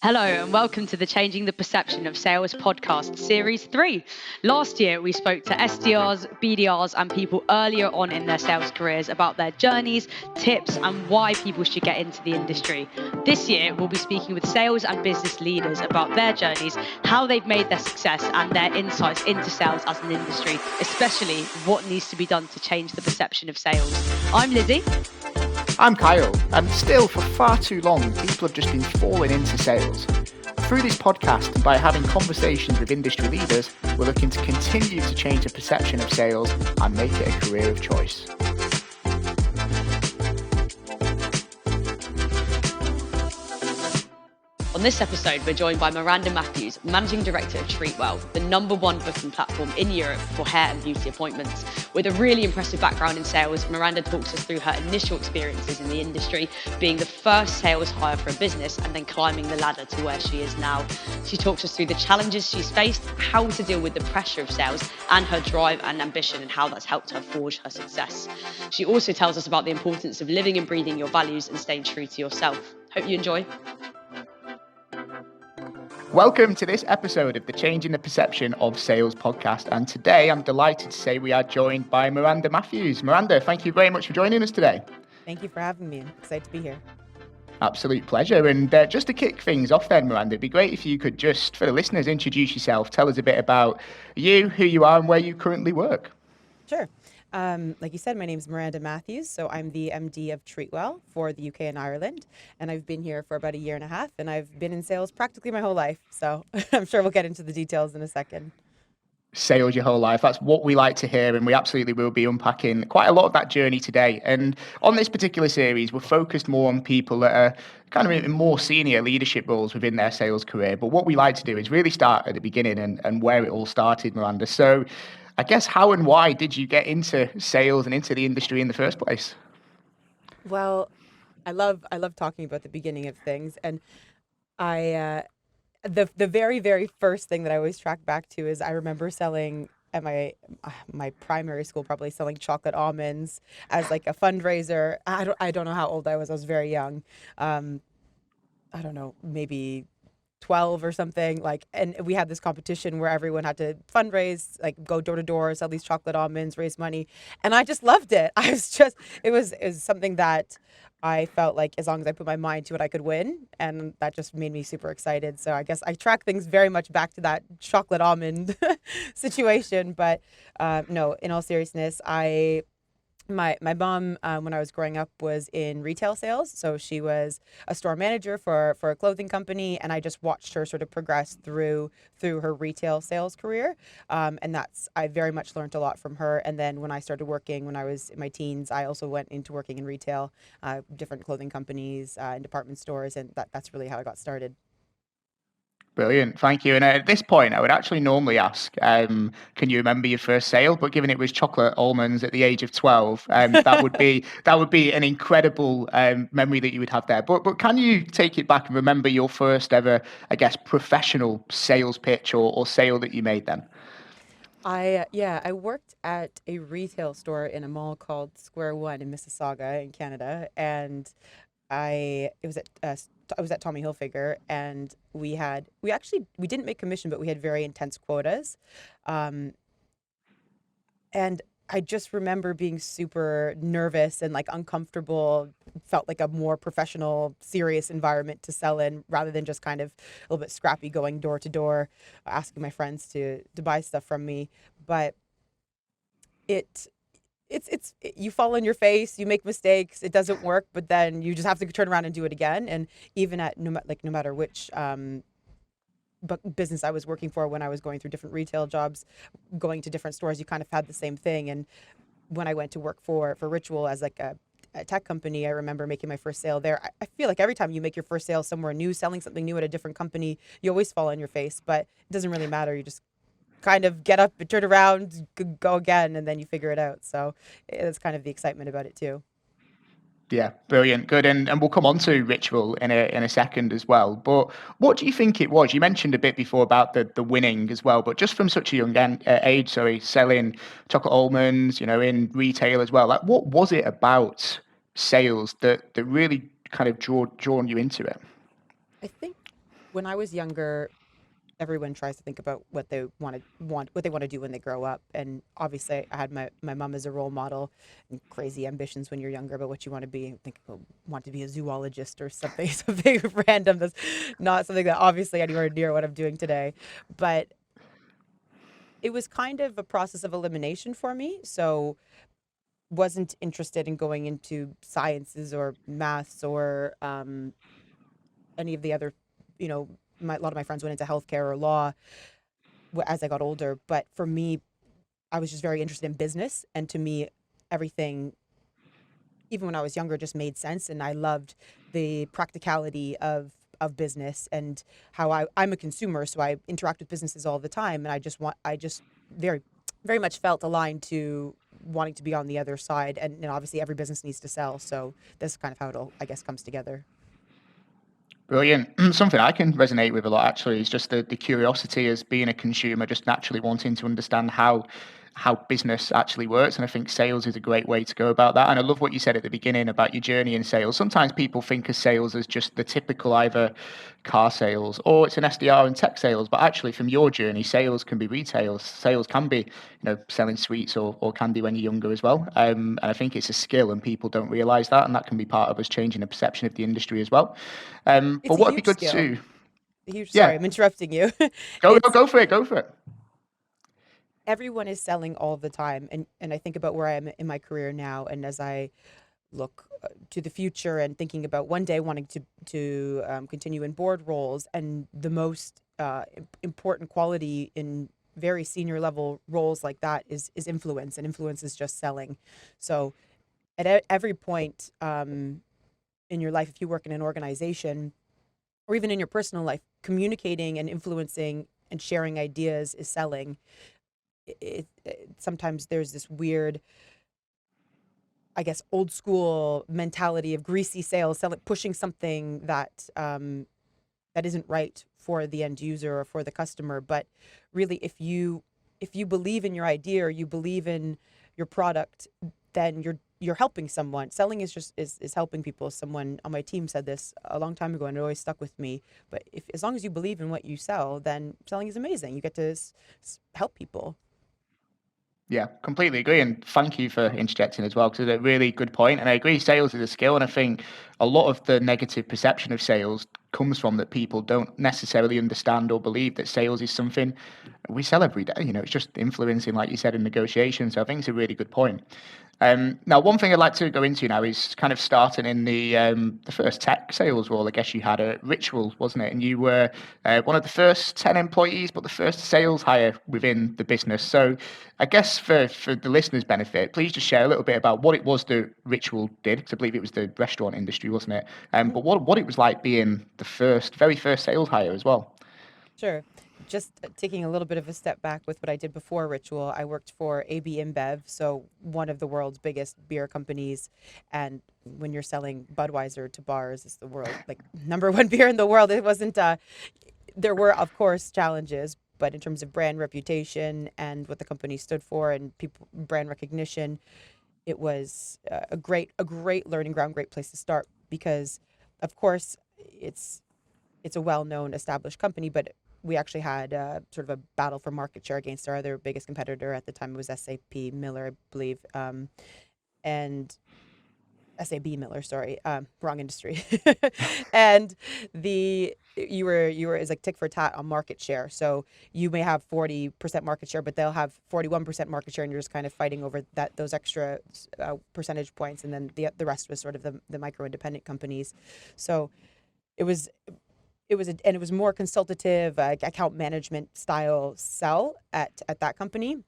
Hello and welcome to the Changing the Perception of Sales podcast, Series 3. Last year, we spoke to SDRs, BDRs, and people earlier on in their sales careers about their journeys, tips, and why people should get into the industry. This year, we'll be speaking with sales and business leaders about their journeys, how they've made their success, and their insights into sales as an industry, especially what needs to be done to change the perception of sales. I'm Lizzie. I'm Kyle, and still for far too long, people have just been falling into sales. Through this podcast, and by having conversations with industry leaders, we're looking to continue to change the perception of sales and make it a career of choice. On this episode, we're joined by Miranda Mathews, Managing Director of Treatwell, the #1 booking platform in Europe for hair and beauty appointments. With a really impressive background in sales, Miranda talks us through her initial experiences in the industry, being the first sales hire for a business and then climbing the ladder to where she is now. She talks us through the challenges she's faced, how to deal with the pressure of sales, and her drive and ambition and how that's helped her forge her success. She also tells us about the importance of living and breathing your values and staying true to yourself. Hope you enjoy. Welcome to this episode of the Changing the Perception of Sales podcast. And today I'm delighted to say we are joined by Miranda Mathews. Miranda, thank you very much for joining us today. Thank you for having me. I'm excited to be here. Absolute pleasure. And just to kick things off then, Miranda, it'd be great if you could just, for the listeners, introduce yourself, tell us a bit about you, who you are, and where you currently work. Sure. Like you said, my name is Miranda Mathews, so I'm the MD of Treatwell for the UK and Ireland, and I've been here for about a year and a half, and I've been in sales practically my whole life, so I'm sure we'll get into the details in a second. Sales your whole life. That's what we like to hear, and we absolutely will be unpacking quite a lot of that journey today. And on this particular series, we're focused more on people that are kind of in more senior leadership roles within their sales career. But what we like to do is really start at the beginning and where it all started, Miranda. So I guess how and why did you get into sales and into the industry in the first place? Well, I love talking about the beginning of things, and the very, very first thing that I always track back to is I remember selling at my primary school, probably selling chocolate almonds as like a fundraiser. I don't know how old I was. I was very young. I don't know, maybe 12 or something, like, and we had this competition where everyone had to fundraise, like go door to door, sell these chocolate almonds, raise money, and I just loved it. It was something that I felt like as long as I put my mind to it, I could win, and that just made me super excited. So I guess I track things very much back to that chocolate almond situation. But no, in all seriousness, my mom, when I was growing up, was in retail sales. So she was a store manager for a clothing company, and I just watched her sort of progress through her retail sales career. And I very much learned a lot from her. And then when I started working, when I was in my teens, I also went into working in retail, different clothing companies, and department stores, and that's really how I got started. Brilliant, thank you. And at this point, I would actually normally ask, can you remember your first sale? But given it was chocolate almonds at the age of 12, that would be an incredible memory that you would have there. But can you take it back and remember your first ever, I guess, professional sales pitch or sale that you made then? I worked at a retail store in a mall called Square One in Mississauga in Canada, and I was at Tommy Hilfiger, and we didn't make commission, but we had very intense quotas, um, and I just remember being super nervous and like uncomfortable. Felt like a more professional, serious environment to sell in, rather than just kind of a little bit scrappy going door to door, asking my friends to buy stuff from me. But it you fall on your face, you make mistakes, it doesn't work, but then you just have to turn around and do it again. And even at no matter which business I was working for, when I was going through different retail jobs, going to different stores, you kind of had the same thing. And when I went to work for Ritual as like a tech company, I remember making my first sale there. I feel like every time you make your first sale somewhere new, selling something new at a different company, you always fall on your face, but it doesn't really matter. You just kind of get up and turn around, go again, and then you figure it out. So it's kind of the excitement about it too. Yeah, brilliant, good, and we'll come on to Ritual in a second as well. But what do you think it was? You mentioned a bit before about the winning as well, but just from such a young age, selling chocolate almonds, in retail as well. Like, what was it about sales that really kind of drawn you into it? I think When I was younger, everyone tries to think about what they want to do when they grow up. And obviously I had my mom as a role model, and crazy ambitions when you're younger about what you want to be. I think I want to be a zoologist or something, something random that's not something that obviously anywhere near what I'm doing today. But it was kind of a process of elimination for me. So wasn't interested in going into sciences or maths or any of the other, you know, a lot of my friends went into healthcare or law as I got older. But for me, I was just very interested in business. And to me, everything, even when I was younger, just made sense. And I loved the practicality of business and how I'm a consumer. So I interact with businesses all the time. And I just very, very much felt aligned to wanting to be on the other side. And obviously every business needs to sell. So that's kind of how it all, I guess, comes together. Brilliant. Something I can resonate with a lot actually is just the curiosity as being a consumer, just naturally wanting to understand how business actually works. And I think sales is a great way to go about that. And I love what you said at the beginning about your journey in sales. Sometimes people think of sales as just the typical either car sales or it's an SDR in tech sales. But actually from your journey, sales can be retail. Sales can be, selling sweets or candy when you're younger as well. And I think it's a skill and people don't realize that. And that can be part of us changing the perception of the industry as well. It's But a what would be huge good skill. to, Sorry, yeah, I'm interrupting you. go no, It's go for it, go for it. everyone is selling all the time. And I think about where I am in my career now. And as I look to the future and thinking about one day wanting to continue in board roles, and the most important quality in very senior level roles like that is influence, and influence is just selling. So at every point in your life, if you work in an organization or even in your personal life, communicating and influencing and sharing ideas is selling. Sometimes there's this weird, I guess, old school mentality of greasy sales, pushing something that that isn't right for the end user or for the customer. But really, if you believe in your idea or you believe in your product, then you're helping someone. Selling is just is helping people. Someone on my team said this a long time ago, and it always stuck with me. But if as long as you believe in what you sell, then selling is amazing. You get to help people. Yeah, completely agree. And thank you for interjecting as well, because it's a really good point. And I agree, sales is a skill. And I think a lot of the negative perception of sales comes from that people don't necessarily understand or believe that sales is something we sell every day. It's just influencing, like you said, in negotiations. So I think it's a really good point. Now, one thing I'd like to go into now is kind of starting in the first tech sales role. I guess you had a Ritual, wasn't it? And you were one of the first 10 employees, but the first sales hire within the business. So I guess for the listeners' benefit, please just share a little bit about what it was that Ritual did, because I believe it was the restaurant industry, wasn't it? Mhm. But what it was like being the very first sales hire as well. Sure. Just taking a little bit of a step back with what I did before Ritual, I worked for AB InBev, so one of the world's biggest beer companies. And when you're selling Budweiser to bars, it's the world like number one beer in the world. It wasn't. There were, of course, challenges, but in terms of brand reputation and what the company stood for and people brand recognition, it was a great learning ground, great place to start because, of course, it's a well-known established company, but we actually had sort of a battle for market share against our other biggest competitor at the time. It was SAP Miller, I believe, and SAB Miller, sorry, wrong industry. And you were is like tick for tat on market share. So you may have 40% market share, but they'll have 41% market share, and you're just kind of fighting over those extra percentage points, and then the rest was sort of the micro independent companies. So it was and it was more consultative account management style sell at that company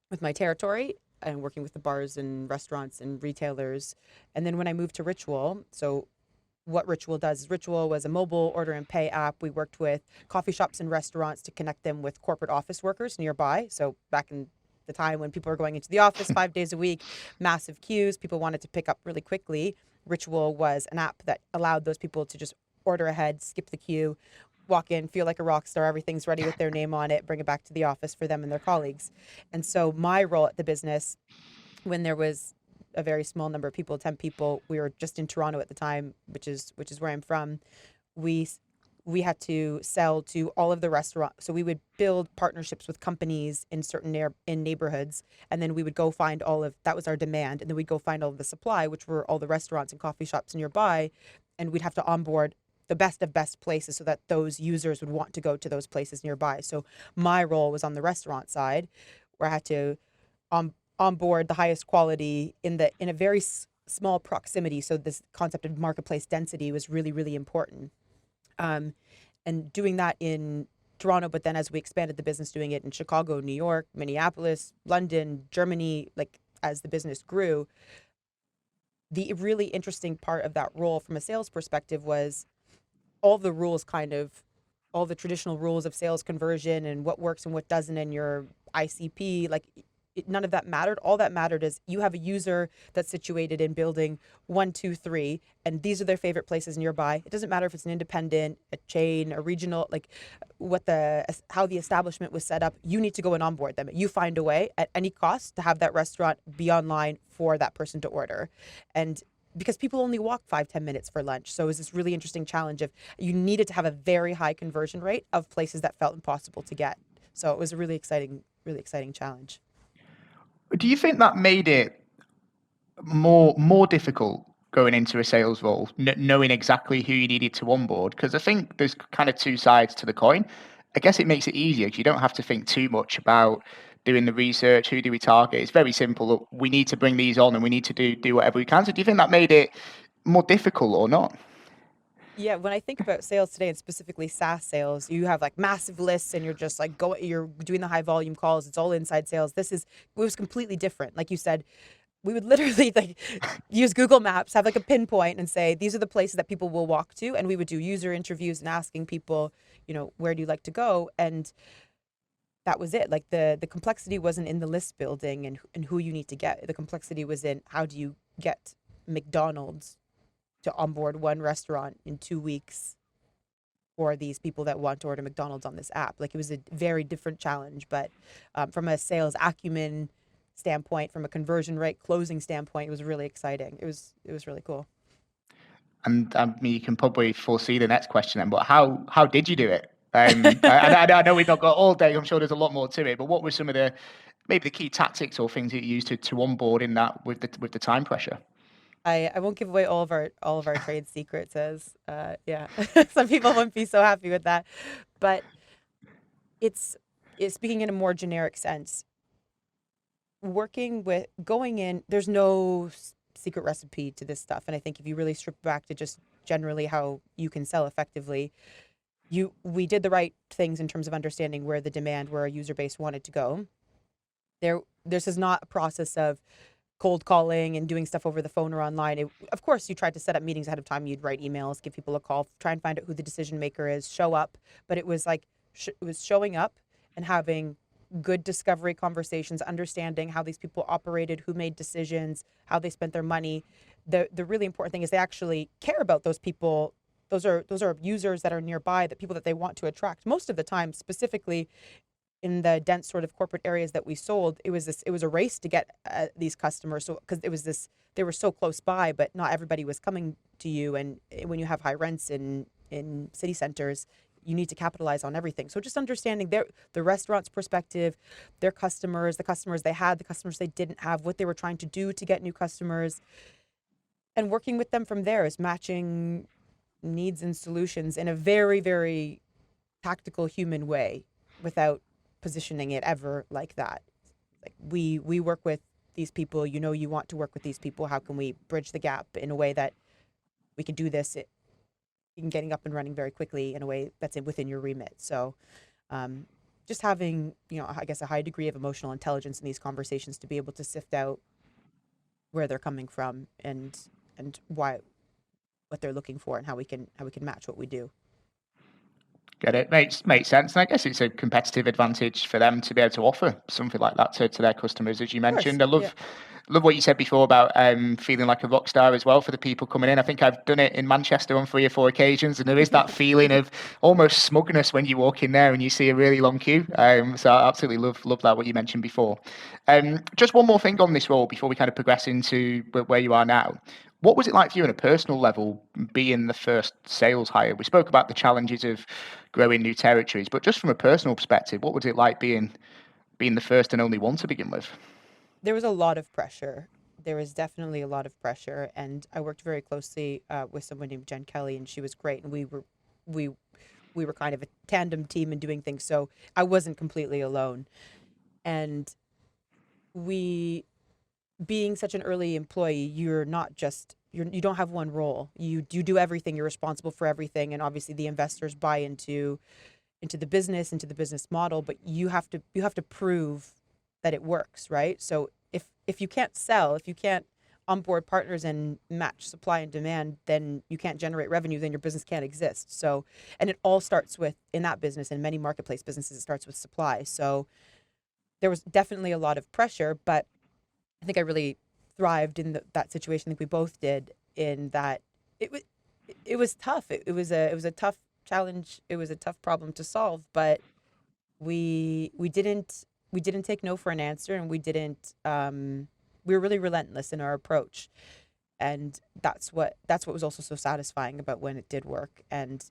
with my territory and working with the bars and restaurants and retailers. And then when I moved to Ritual, so what Ritual does is Ritual was a mobile order and pay app. We worked with coffee shops and restaurants to connect them with corporate office workers nearby. So back in the time when people were going into the office 5 days a week, massive queues, people wanted to pick up really quickly. Ritual was an app that allowed those people to just order ahead, skip the queue, walk in, feel like a rock star, everything's ready with their name on it, bring it back to the office for them and their colleagues. And so my role at the business, when there was a very small number of people, 10 people, we were just in Toronto at the time, which is where I'm from. We we had to sell to all of the restaurants. So we would build partnerships with companies in certain in neighborhoods, and then we would go find all of that was our demand, and then we'd go find all of the supply, which were all the restaurants and coffee shops nearby, and we'd have to onboard the best of best places so that those users would want to go to those places nearby. So my role was on the restaurant side, where I had to onboard the highest quality in a very small proximity. So this concept of marketplace density was really, really important. And doing that in Toronto, but then as we expanded the business, doing it in Chicago, New York, Minneapolis, London, Germany, like as the business grew, the really interesting part of that role from a sales perspective was all the rules all the traditional rules of sales conversion and what works and what doesn't in your ICP, like none of that mattered. All that mattered is you have a user that's situated in building 1, 2, 3, and these are their favorite places nearby. It doesn't matter if it's an independent, a chain, a regional, like how the establishment was set up. You need to go and onboard them. You find a way at any cost to have that restaurant be online for that person to order. And because people only walk 5-10 minutes for lunch. So it was this really interesting challenge of you needed to have a very high conversion rate of places that felt impossible to get. So it was a really exciting challenge. Do you think that made it more difficult going into a sales role, knowing exactly who you needed to onboard? Because I think there's kind of two sides to the coin. I guess it makes it easier because you don't have to think too much about doing the research. Who do we target? It's very simple. Look, we need to bring these on, and we need to do whatever we can. So do you think that made it more difficult or not? Yeah, when I think about sales today and specifically SaaS sales, you have like massive lists and you're just like you're doing the high volume calls. It's all inside sales. It was completely different. Like you said, we would literally like use Google Maps, have like a pinpoint and say, these are the places that people will walk to. And we would do user interviews and asking people, where do you like to go? And that was it. Like the complexity wasn't in the list building and who you need to get. The complexity was in how do you get McDonald's to onboard one restaurant in 2 weeks for these people that want to order McDonald's on this app. Like it was a very different challenge, but from a sales acumen standpoint, from a conversion rate closing standpoint, it was really exciting. It was really cool. And I mean, you can probably foresee the next question then, but how did you do it? I know we've not got all day. I'm sure there's a lot more to it, but what were some of maybe the key tactics or things that you used to onboard in that with the time pressure? I won't give away all of our trade secrets as yeah. Some people wouldn't be so happy with that. But it's speaking in a more generic sense. Going in, there's no secret recipe to this stuff. And I think if you really strip back to just generally how you can sell effectively, we did the right things in terms of understanding where our user base wanted to go. This is not a process of cold calling and doing stuff over the phone or online. Of course, you tried to set up meetings ahead of time. You'd write emails, give people a call, try and find out who the decision maker is, show up. But it was like, it was showing up and having good discovery conversations, understanding how these people operated, who made decisions, how they spent their money. The really important thing is they actually care about those people. Those are users that are nearby, the people that they want to attract. Most of the time, specifically in the dense sort of corporate areas that we sold, it was a race to get these customers. So because they were so close by, but not everybody was coming to you. And when you have high rents in city centers, you need to capitalize on everything. So just understanding the restaurant's perspective, their customers, the customers they had, the customers they didn't have, what they were trying to do to get new customers, and working with them from there is matching needs and solutions in a very, very tactical human way without positioning it ever like that. Like we work with these people, you want to work with these people. How can we bridge the gap in a way that we can do this in getting up and running very quickly in a way that's within your remit. So just having, I guess a high degree of emotional intelligence in these conversations to be able to sift out where they're coming from and what they're looking for and how we can match what we do. Get it? Makes sense. And I guess it's a competitive advantage for them to be able to offer something like that to their customers, as you mentioned. I love what you said before about feeling like a rock star as well for the people coming in. I think I've done it in Manchester on 3 or 4 occasions, and there is that feeling of almost smugness when you walk in there and you see a really long queue. So I absolutely love that, what you mentioned before. Just one more thing on this role before we kind of progress into where you are now. What was it like for you on a personal level, being the first sales hire? We spoke about the challenges of growing new territories, but just from a personal perspective, what was it like being the first and only one to begin with? There was a lot of pressure. There was definitely a lot of pressure, and I worked very closely with someone named Jen Kelly, and she was great, and we we were kind of a tandem team in doing things, so I wasn't completely alone. And we being such an early employee, you're not just you don't have one role. You do everything. You're responsible for everything, and obviously the investors buy into the business, into the business model. But you have to prove that it works, right? So if you can't sell, if you can't onboard partners and match supply and demand, then you can't generate revenue. Then your business can't exist. So, and it all starts with in that business and many marketplace businesses, it starts with supply. So there was definitely a lot of pressure, but I think I really thrived in that situation. I think we both did in that it was it was tough. It was a tough challenge. It was a tough problem to solve, but we didn't take no for an answer, and we were really relentless in our approach. And that's what was also so satisfying about when it did work. And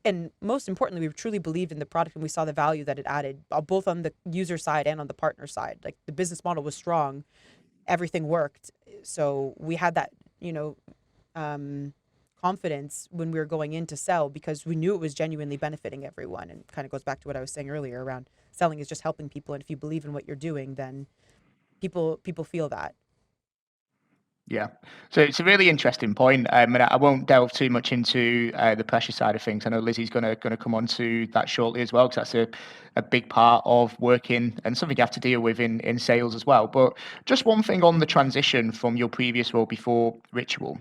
and most importantly, we truly believed in the product, and we saw the value that it added, both on the user side and on the partner side. Like the business model was strong, everything worked. So we had that, um, confidence when we were going in to sell, because we knew it was genuinely benefiting everyone. And kind of goes back to what I was saying earlier around selling is just helping people. And if you believe in what you're doing, then people feel that. Yeah. So it's a really interesting point, and I won't delve too much into the pressure side of things. I know Lizzie's gonna come on to that shortly as well, because that's a big part of working and something you have to deal with in sales as well. But just one thing on the transition from your previous role before Ritual,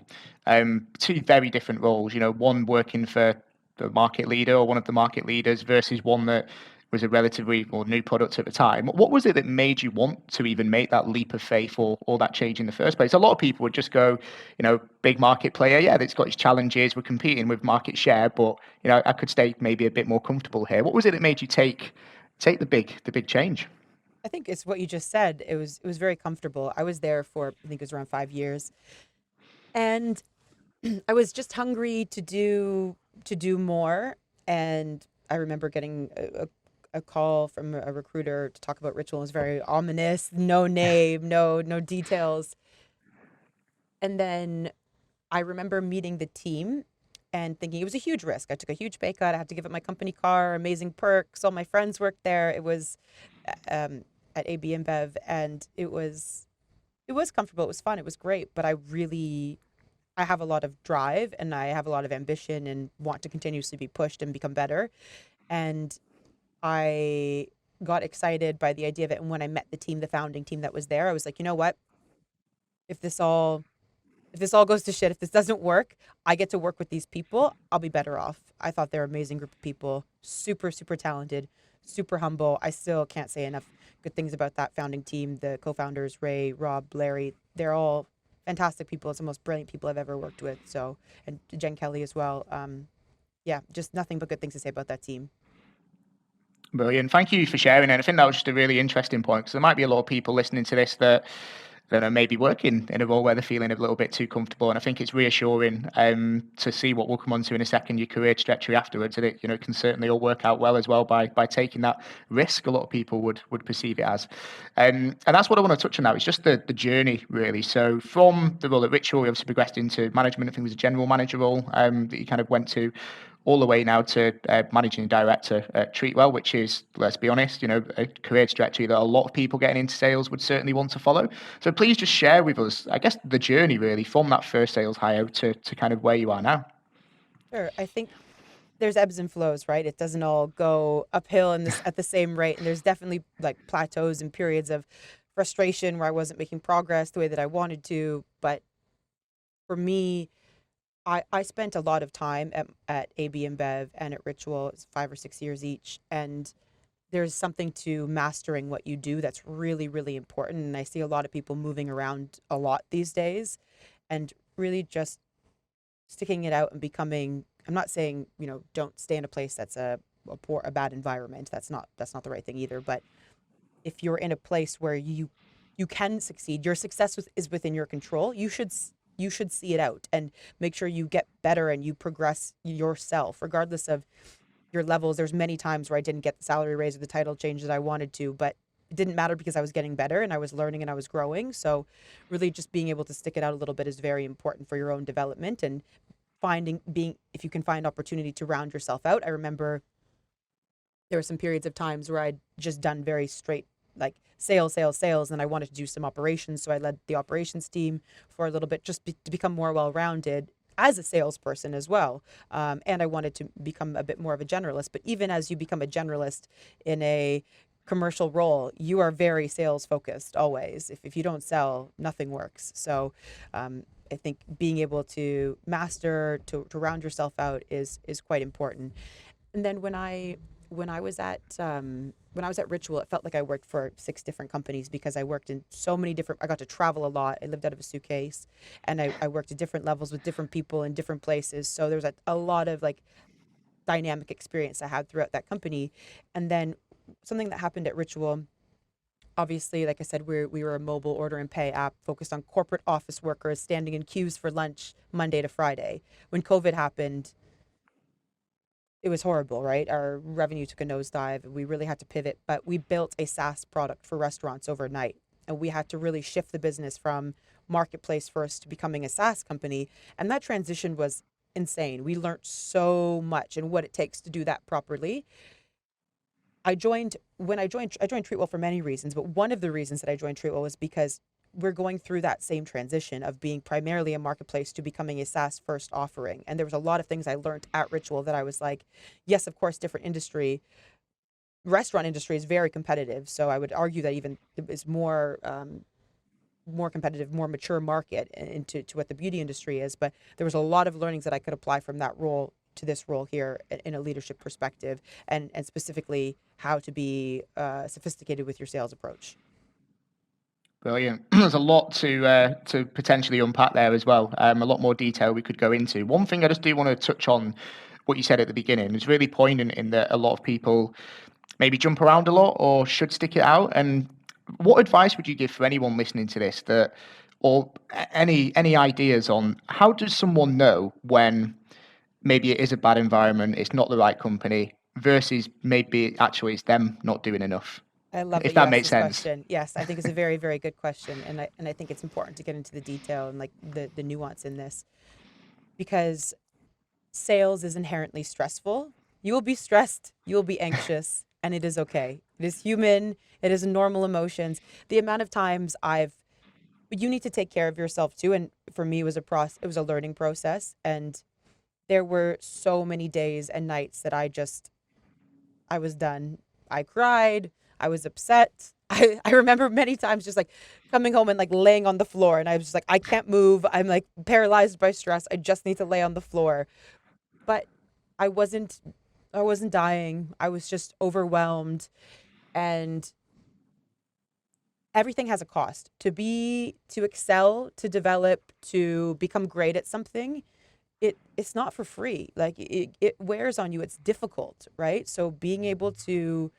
two very different roles. One working for the market leader or one of the market leaders versus one that was a relatively or new product at the time. What was it that made you want to even make that leap of faith or that change in the first place? A lot of people would just go, big market player, yeah, it's got its challenges. We're competing with market share, but I could stay maybe a bit more comfortable here. What was it that made you take the big change? I think it's what you just said. It was very comfortable. I was there for, I think it was around 5 years, and I was just hungry to do more. And I remember getting a call from a recruiter to talk about Ritual. It was very ominous, no name, no details. And then I remember meeting the team and thinking it was a huge risk. I took a huge pay cut. I had to give up my company car, amazing perks. All my friends worked there. It was at AB InBev, and it was comfortable. It was fun. It was great. But I have a lot of drive, and I have a lot of ambition and want to continuously be pushed and become better. And I got excited by the idea of it. And when I met the team, the founding team that was there, I was like, you know what? If this all if this all goes to shit, if this doesn't work, I get to work with these people. I'll be better off. I thought they're an amazing group of people, super, super talented, super humble. I still can't say enough good things about that founding team. The co-founders, Ray, Rob, Larry, they're all fantastic people. It's the most brilliant people I've ever worked with. So, and Jen Kelly as well. Yeah, just nothing but good things to say about that team. Brilliant. Thank you for sharing. And I think that was just a really interesting point, because there might be a lot of people listening to this that are maybe working in a role where they're feeling a little bit too comfortable. And I think it's reassuring to see what we'll come on to in a second, your career trajectory afterwards. And it can certainly all work out well as well by taking that risk. A lot of people would perceive it as. And that's what I want to touch on now. It's just the journey, really. So from the role at Ritual, you obviously progressed into management. I think it was a general manager role that you kind of went to, all the way now to managing director at Treatwell, which is, let's be honest, a career trajectory that a lot of people getting into sales would certainly want to follow. So please just share with us, I guess, the journey really from that first sales hire to kind of where you are now. Sure. I think there's ebbs and flows, right? It doesn't all go uphill in this at the same rate. And there's definitely like plateaus and periods of frustration where I wasn't making progress the way that I wanted to. But for me, I spent a lot of time at AB InBev and at Ritual. It's 5 or 6 years each. And there's something to mastering what you do that's really, really important. And I see a lot of people moving around a lot these days, and really just sticking it out and becoming, I'm not saying, don't stay in a place that's a bad environment. That's not the right thing either. But if you're in a place where you can succeed, your success is within your control, you you should see it out and make sure you get better and you progress yourself, regardless of your levels. There's many times where I didn't get the salary raise or the title change that I wanted to, but it didn't matter because I was getting better and I was learning and I was growing. So really just being able to stick it out a little bit is very important for your own development, and if you can find opportunity to round yourself out. I remember there were some periods of times where I'd just done very straight, like sales, sales, sales, and I wanted to do some operations. So I led the operations team for a little bit, just to become more well-rounded as a salesperson as well. And I wanted to become a bit more of a generalist. But even as you become a generalist in a commercial role, you are very sales focused always. If you don't sell, nothing works. So I think being able to master, to round yourself out is quite important. And then when I was at Ritual, it felt like I worked for 6 different companies because I worked in so many different. I got to travel a lot. I lived out of a suitcase, and I worked at different levels with different people in different places. So there's a lot of like dynamic experience I had throughout that company. And then something that happened at Ritual. Obviously, like I said, we were a mobile order and pay app focused on corporate office workers standing in queues for lunch Monday to Friday. When COVID happened, it was horrible, right? Our revenue took a nosedive. We really had to pivot, but we built a SaaS product for restaurants overnight. And we had to really shift the business from marketplace first to becoming a SaaS company. And that transition was insane. We learned so much and what it takes to do that properly. I joined Treatwell for many reasons, but one of the reasons that I joined Treatwell was because we're going through that same transition of being primarily a marketplace to becoming a SaaS first offering. And there was a lot of things I learned at Ritual that I was like, yes, of course, different industry. Restaurant industry is very competitive. So I would argue that even it is more competitive, more mature market into to what the beauty industry is. But there was a lot of learnings that I could apply from that role to this role here in a leadership perspective, and specifically how to be sophisticated with your sales approach. Brilliant. There's a lot to potentially unpack there as well. A lot more detail we could go into. One thing I just do want to touch on, what you said at the beginning, is really poignant in that a lot of people maybe jump around a lot or should stick it out. And what advice would you give for anyone listening to this, that, or any ideas on how does someone know when maybe it is a bad environment, it's not the right company, versus maybe actually it's them not doing enough? I love If that you that asked makes this sense. question. Yes, I think it's a very, very good question, and I think it's important to get into the detail and like the nuance in this, because sales is inherently stressful. You will be stressed, you will be anxious, and it is okay. It is human. It is normal emotions. The amount of times you need to take care of yourself too, and for me, it was a learning process, and there were so many days and nights that I was done. I cried. I was upset. I remember many times just like coming home and like laying on the floor, and I was just like, I can't move. I'm like paralyzed by stress. I just need to lay on the floor. But I wasn't I wasn't dying. I was just overwhelmed, and everything has a cost. To excel, to develop, to become great at something, it's not for free. Like it wears on you. It's difficult, right? So being able to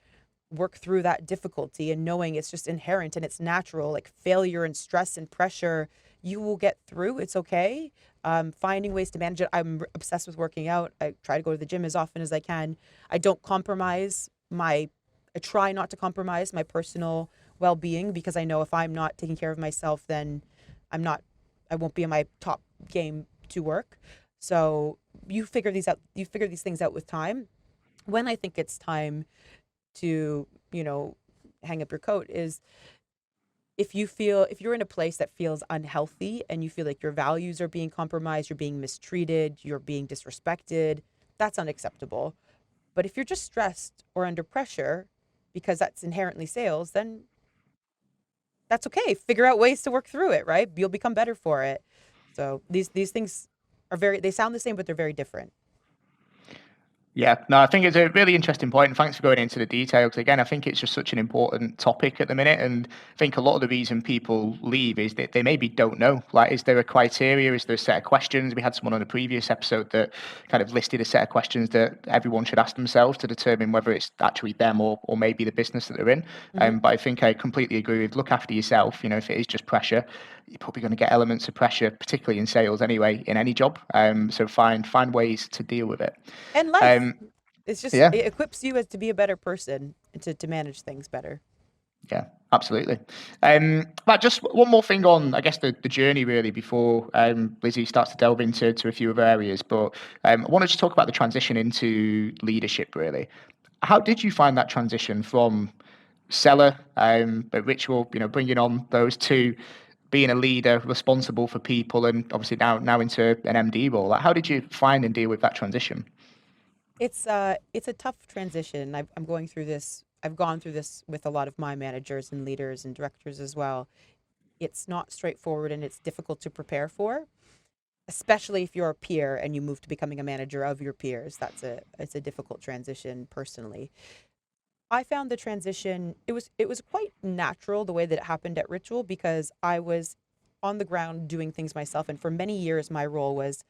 work through that difficulty and knowing it's just inherent and it's natural, like failure and stress and pressure, you will get through. It's okay. Finding ways to manage it. I'm obsessed with working out. I try to go to the gym as often as I can. I don't compromise I try not to compromise my personal well-being, because I know if I'm not taking care of myself, then I won't be in my top game to work. So you figure these things out with time. When I think it's time to, hang up your coat is if you're in a place that feels unhealthy and you feel like your values are being compromised, you're being mistreated, you're being disrespected, that's unacceptable. But if you're just stressed or under pressure, because that's inherently sales, then that's okay. Figure out ways to work through it, right? You'll become better for it. So these things they sound the same, but they're very different. Yeah, no, I think it's a really interesting point, and thanks for going into the detail. Because again, I think it's just such an important topic at the minute, and I think a lot of the reason people leave is that they maybe don't know. Like, is there a criteria? Is there a set of questions? We had someone on a previous episode that kind of listed a set of questions that everyone should ask themselves to determine whether it's actually them or maybe the business that they're in. Hmm. But I think I completely agree with look after yourself. If it is just pressure, you're probably going to get elements of pressure, particularly in sales anyway, in any job. So find ways to deal with it. And life. Um, It's just, yeah, it equips you as to be a better person and to manage things better. yeah, absolutely. But just one more thing on, I guess, the journey really before Lizzie starts to delve into a few other areas. But I wanted to talk about the transition into leadership really. How did you find that transition from seller, but ritual, bringing on those two, being a leader responsible for people, and obviously now into an MD role? Like, how did you find and deal with that transition? It's a tough transition. I'm going through this. I've gone through this with a lot of my managers and leaders and directors as well. It's not straightforward and it's difficult to prepare for, especially if you're a peer and you move to becoming a manager of your peers. It's a difficult transition personally. I found the transition, it was quite natural the way that it happened at Ritual because I was on the ground doing things myself, and for many years my role was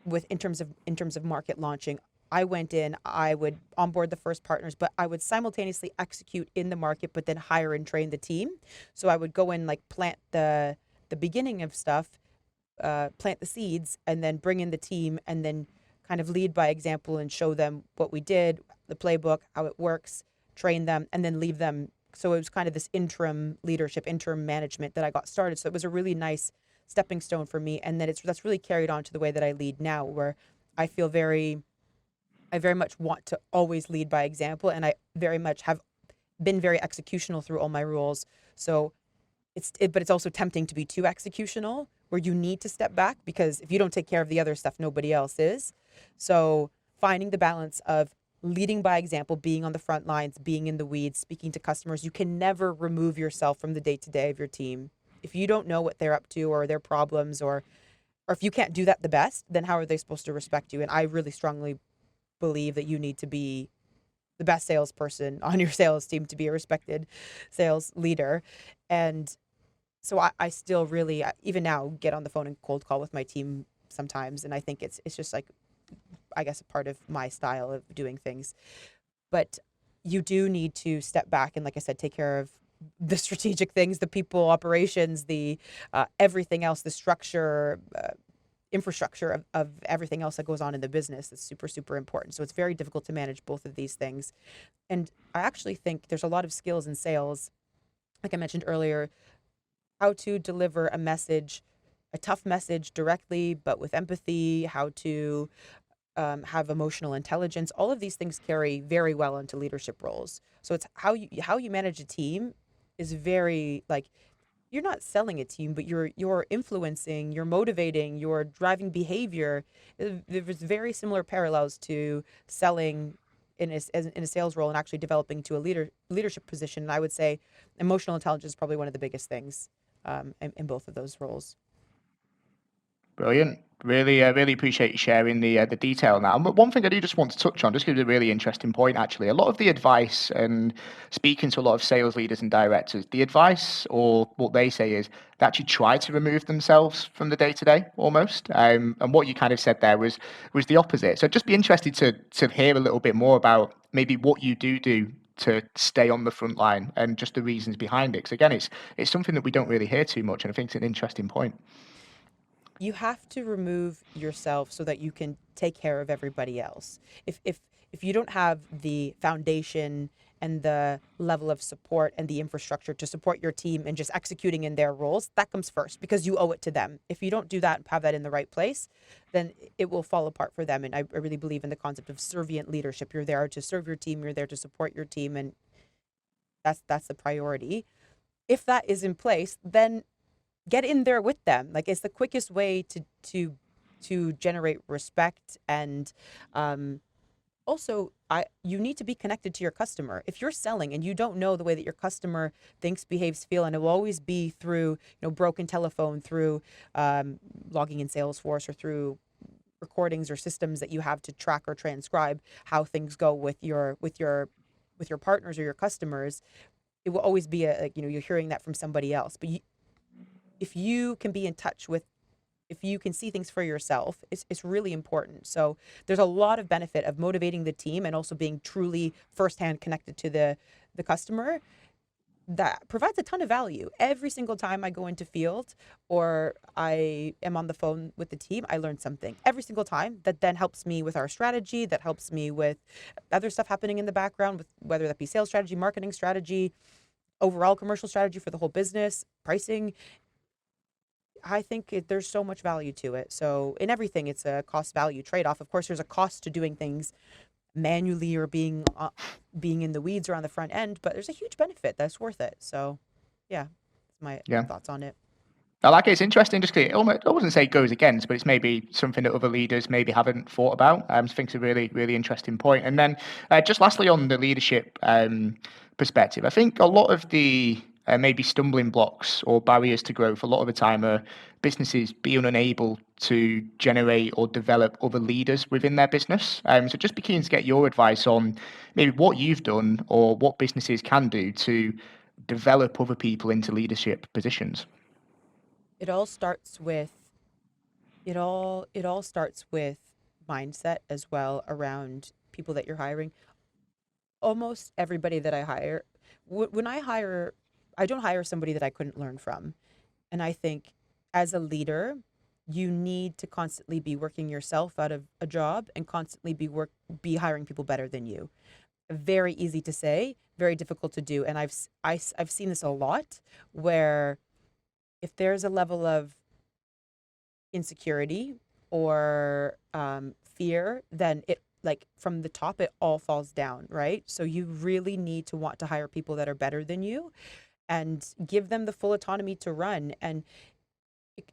with in terms of market launching. I went in, I would onboard the first partners, but I would simultaneously execute in the market, but then hire and train the team. So I would go in, like, plant the beginning of stuff, plant the seeds, and then bring in the team, and then kind of lead by example and show them what we did, the playbook, how it works, train them, and then leave them. So it was kind of this interim leadership, interim management that I got started. So it was a really nice stepping stone for me, and then that's really carried on to the way that I lead now, where I feel I very much want to always lead by example, and I very much have been very executional through all my roles. So but it's also tempting to be too executional, where you need to step back because if you don't take care of the other stuff, nobody else is. So finding the balance of leading by example, being on the front lines, being in the weeds, speaking to customers. You can never remove yourself from the day-to-day of your team. If you don't know what they're up to or their problems, or if you can't do that the best, then how are they supposed to respect you? And I really strongly believe that you need to be the best salesperson on your sales team to be a respected sales leader. And so I still really, even now, get on the phone and cold call with my team sometimes. And I think it's just like, I guess, a part of my style of doing things. But you do need to step back and, like I said, take care of the strategic things, the people, operations, the everything else, the structure, infrastructure of everything else that goes on in the business. That's super, super important. So it's very difficult to manage both of these things. And I actually think there's a lot of skills in sales, like I mentioned earlier, how to deliver a message, a tough message directly, but with empathy, how to have emotional intelligence. All of these things carry very well into leadership roles. So it's how you manage a team is very, like, you're not selling a team, but you're influencing, you're motivating, you're driving behavior. There's very similar parallels to selling in a sales role and actually developing to a leadership position. And I would say emotional intelligence is probably one of the biggest things in both of those roles. Brilliant. Really appreciate you sharing the detail now. But one thing I do just want to touch on, just because it's a really interesting point, actually. A lot of the advice, and speaking to a lot of sales leaders and directors, the advice, or what they say, is they actually try to remove themselves from the day to day almost. And what you kind of said there was the opposite. So I'd just be interested to hear a little bit more about maybe what you do to stay on the front line and just the reasons behind it. Because again, it's something that we don't really hear too much, and I think it's an interesting point. You have to remove yourself so that you can take care of everybody else. If you don't have the foundation and the level of support and the infrastructure to support your team and just executing in their roles, that comes first because you owe it to them. If you don't do that and have that in the right place, then it will fall apart for them. And I really believe in the concept of servient leadership. You're there to serve your team, you're there to support your team, and that's the priority. If that is in place, then get in there with them. Like, it's the quickest way to generate respect. And also, you need to be connected to your customer. If you're selling and you don't know the way that your customer thinks, behaves, feel, and it will always be through broken telephone, through logging in Salesforce, or through recordings or systems that you have to track or transcribe how things go with your partners or your customers. It will always be you're hearing that from somebody else. But if you can be in touch with, if you can see things for yourself, it's really important. So there's a lot of benefit of motivating the team and also being truly firsthand connected to the customer. that provides a ton of value. Every single time I go into field or I am on the phone with the team, I learn something every single time that then helps me with our strategy, that helps me with other stuff happening in the background, with whether that be sales strategy, marketing strategy, overall commercial strategy for the whole business, pricing. I think there's so much value to it. So in everything, it's a cost value trade-off. Of course, there's a cost to doing things manually or being in the weeds or on the front end, but there's a huge benefit that's worth it. So yeah, that's my Yeah. thoughts on it. I like it. It's interesting. Just 'cause it almost, I wouldn't say it goes against, but it's maybe something that other leaders maybe haven't thought about. I think it's a really, really interesting point. And then just lastly on the leadership perspective, I think a lot of the maybe stumbling blocks or barriers to growth a lot of the time are businesses being unable to generate or develop other leaders within their business. So just be keen to get your advice on maybe what you've done or what businesses can do to develop other people into leadership positions. It all starts with it all starts with mindset as well around people that you're hiring. Almost everybody that I hire, when I hire, I don't hire somebody that I couldn't learn from. And I think as a leader, you need to constantly be working yourself out of a job and constantly be hiring people better than you. Very easy to say, very difficult to do. And I've seen this a lot where if there's a level of insecurity or fear, then it like from the top, it all falls down, right? So you really need to want to hire people that are better than you and give them the full autonomy to run. And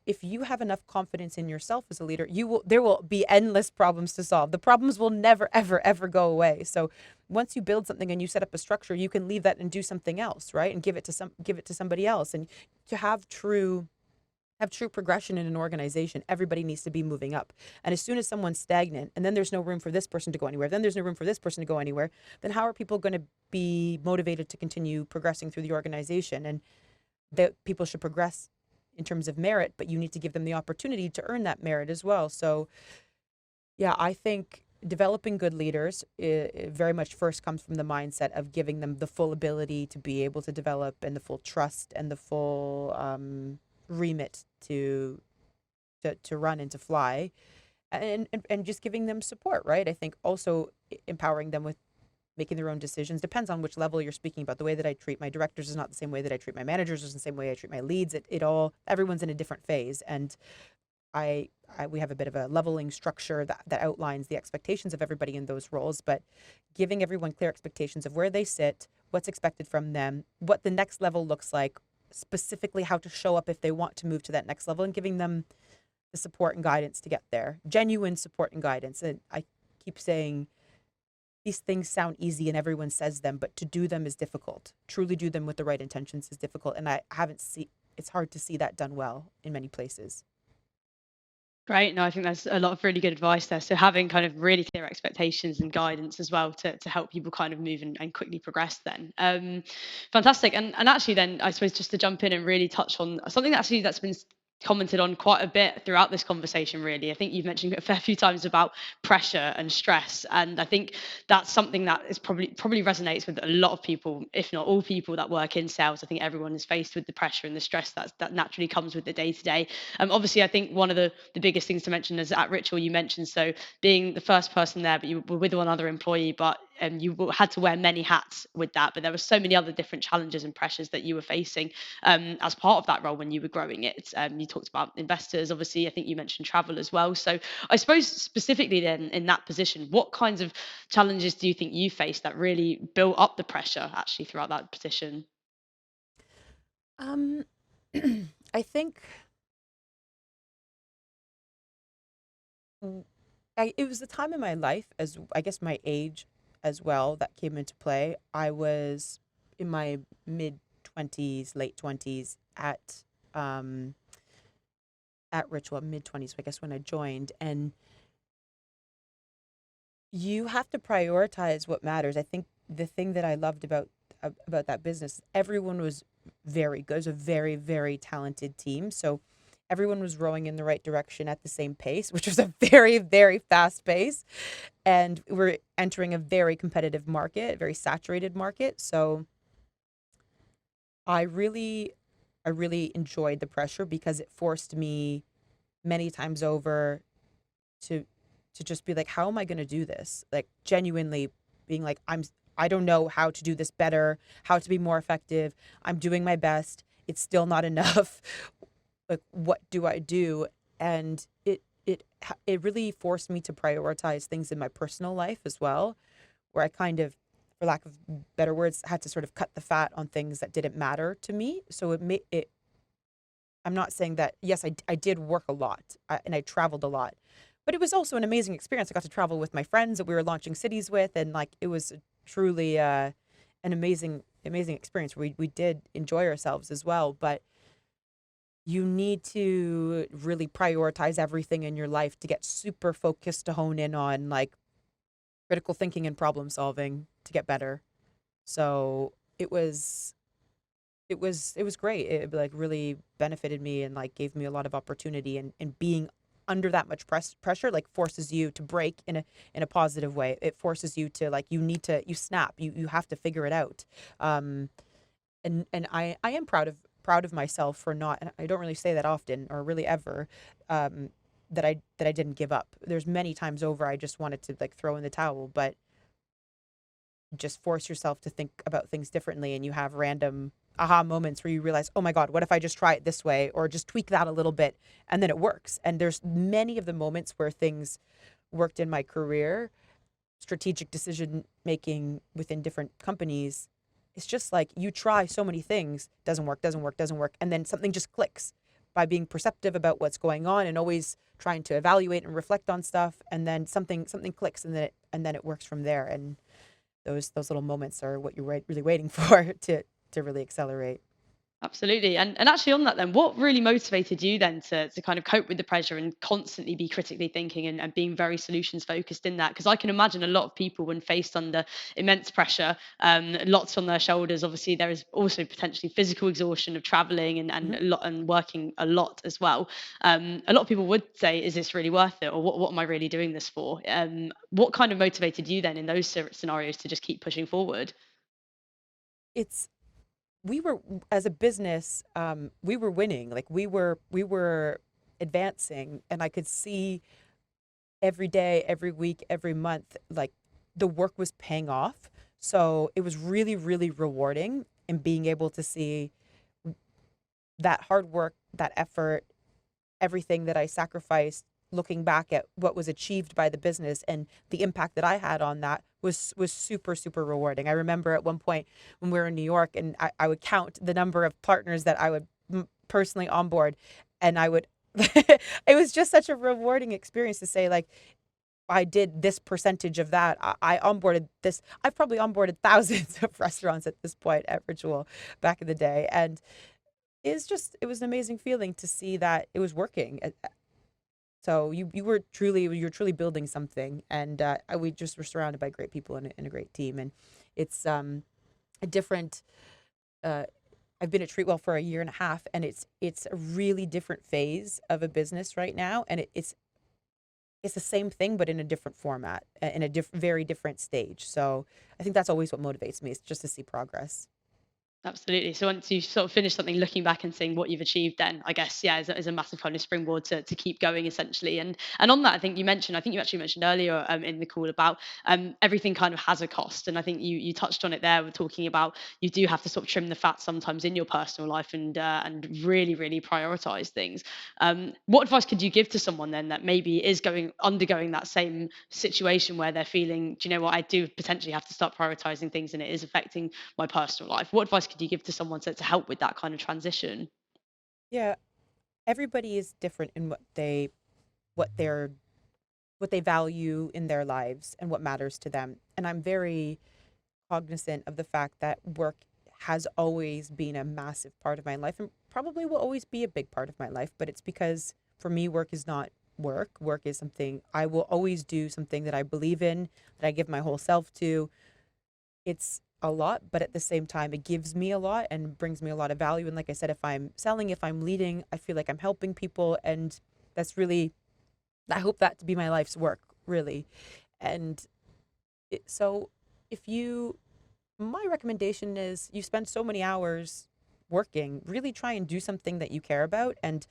if you have enough confidence in yourself as a leader, there will be endless problems to solve. The problems will never, ever, ever go away. So once you build something and you set up a structure, you can leave that and do something else, right? And give it to somebody else. And to have true progression in an organization, everybody needs to be moving up. And as soon as someone's stagnant and then there's no room for this person to go anywhere, then there's no room for this person to go anywhere, then how are people going to be motivated to continue progressing through the organization? And that people should progress in terms of merit, but you need to give them the opportunity to earn that merit as well. So yeah, I think developing good leaders very much first comes from the mindset of giving them the full ability to be able to develop and the full trust and the full remit to run and to fly, and just giving them support, right? I think also empowering them with making their own decisions. Depends on which level you're speaking about. The way that I treat my directors is not the same way that I treat my managers, is the same way I treat my leads. It all, everyone's in a different phase, and we have a bit of a leveling structure that outlines the expectations of everybody in those roles, but giving everyone clear expectations of where they sit, what's expected from them, what the next level looks like, specifically how to show up if they want to move to that next level, and giving them the support and guidance to get there. Genuine support and guidance. And I keep saying these things sound easy and everyone says them, but to do them is difficult. Truly do them with the right intentions is difficult. And it's hard to see that done well in many places. Great. No, I think that's a lot of really good advice there. So having kind of really clear expectations and guidance as well to help people kind of move and quickly progress then. Fantastic. And actually then, I suppose just to jump in and really touch on something that's been commented on quite a bit throughout this conversation, really. I think you've mentioned a fair few times about pressure and stress. And I think that's something that is probably resonates with a lot of people, if not all people that work in sales. I think everyone is faced with the pressure and the stress that naturally comes with the day to day. Obviously, I think one of the biggest things to mention is at Ritual, you mentioned, so being the first person there, but you were with one other employee, but you had to wear many hats with that. But there were so many other different challenges and pressures that you were facing as part of that role when you were growing it. You talked about investors, obviously. I think you mentioned travel as well. So I suppose specifically then in that position, what kinds of challenges do you think you faced that really built up the pressure actually throughout that position? I think it was the time in my life, as I guess my age as well, that came into play. I was in my mid 20s, late 20s at Ritual, mid 20s, I guess, when I joined. And you have to prioritize what matters. I think the thing that I loved about that business, everyone was very good. It was a very, very talented team. So everyone was rowing in the right direction at the same pace, which was a very, very fast pace. And we're entering a very competitive market, a very saturated market. So I really, I really enjoyed the pressure because it forced me many times over to just be like, how am I going to do this? Like genuinely being like, I don't know how to do this better, how to be more effective. I'm doing my best. It's still not enough. Like, what do I do? And it really forced me to prioritize things in my personal life as well, where I kind of, for lack of better words, had to sort of cut the fat on things that didn't matter to me. So it made it. I'm not saying that. Yes, I did work a lot, and I traveled a lot, but it was also an amazing experience. I got to travel with my friends that we were launching cities with, and like it was truly an amazing experience. We did enjoy ourselves as well, but you need to really prioritize everything in your life to get super focused to hone in on like critical thinking and problem solving to get better. So it was great. It like really benefited me and like gave me a lot of opportunity, and being under that much pressure like forces you to break in a positive way. It forces you to like you snap. You have to figure it out. Um and I am proud of myself for not, and I don't really say that often or really ever, um that I didn't give up. There's many times over I just wanted to like throw in the towel, but just force yourself to think about things differently, and you have random aha moments where you realize, oh my god, what if I just try it this way or just tweak that a little bit, and then it works. And there's many of the moments where things worked in my career, strategic decision making within different companies. It's just like you try so many things, doesn't work, and then something just clicks by being perceptive about what's going on and always trying to evaluate and reflect on stuff, and then something clicks, and then it works from there. And those little moments are what you're really waiting for to really accelerate. Absolutely. And actually on that then, what really motivated you then to kind of cope with the pressure and constantly be critically thinking and being very solutions focused in that? Because I can imagine a lot of people when faced under immense pressure, lots on their shoulders, obviously there is also potentially physical exhaustion of traveling and Mhm. a lot and working a lot as well. A lot of people would say, is this really worth it? Or what am I really doing this for? What kind of motivated you then in those scenarios to just keep pushing forward? It's we were as a business, we were winning. Like we were advancing, and I could see every day, every week, every month, like the work was paying off. So it was really, really rewarding in being able to see that hard work, that effort, everything that I sacrificed, looking back at what was achieved by the business and the impact that I had on that was super, super rewarding. I remember at one point when we were in New York, and I would count the number of partners that I would personally onboard, and I would it was just such a rewarding experience to say like I did this percentage of that. I onboarded this. I've probably onboarded thousands of restaurants at this point at Ritual back in the day, and it was an amazing feeling to see that it was working. So you were truly building something, and we just were surrounded by great people and a great team, and it's a different. Uh, I've been at Treatwell for a year and a half, and it's a really different phase of a business right now, and it's the same thing but in a different format, in a very different stage. So I think that's always what motivates me, is just to see progress. Absolutely. So once you sort of finish something, looking back and seeing what you've achieved, then I guess yeah, is a massive kind of springboard to keep going essentially. And on that, I think you mentioned, I think you actually mentioned earlier in the call about everything kind of has a cost, and I think you touched on it there. We're talking about you do have to sort of trim the fat sometimes in your personal life and really prioritize things. What advice could you give to someone then that maybe is going undergoing that same situation where they're feeling, do you know what, I do potentially have to start prioritizing things and it is affecting my personal life? What advice could you give to someone to help with that kind of transition? Yeah, everybody is different in what they're what they value in their lives and what matters to them. And I'm very cognizant of the fact that work has always been a massive part of my life and probably will always be a big part of my life. But it's because for me, work is not work. Work is something I will always do, something that I believe in, that I give my whole self to. It's a lot, but at the same time, it gives me a lot and brings me a lot of value. And like I said, if I'm selling, if I'm leading, I feel like I'm helping people. And that's really, I hope that to be my life's work, really. And so if you, my recommendation is you spend so many hours working, really try and do something that you care about. And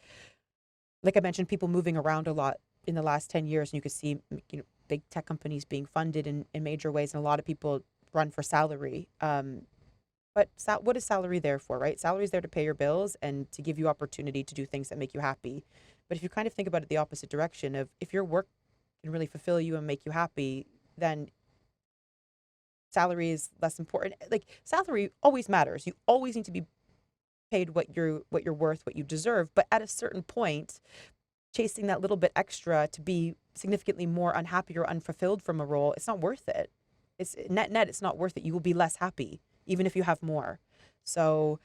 like I mentioned, people moving around a lot in the last 10 years, and you could see, big tech companies being funded in major ways, and a lot of people run for salary. But what is salary there for, right? Salary is there to pay your bills and to give you opportunity to do things that make you happy. But if you kind of think about it the opposite direction of, if your work can really fulfill you and make you happy, then salary is less important. Like, salary always matters. You always need to be paid what you're worth, what you deserve. But at a certain point, chasing that little bit extra to be significantly more unhappy or unfulfilled from a role, it's not worth it. It's net, it's not worth it. You will be less happy, even if you have more. So,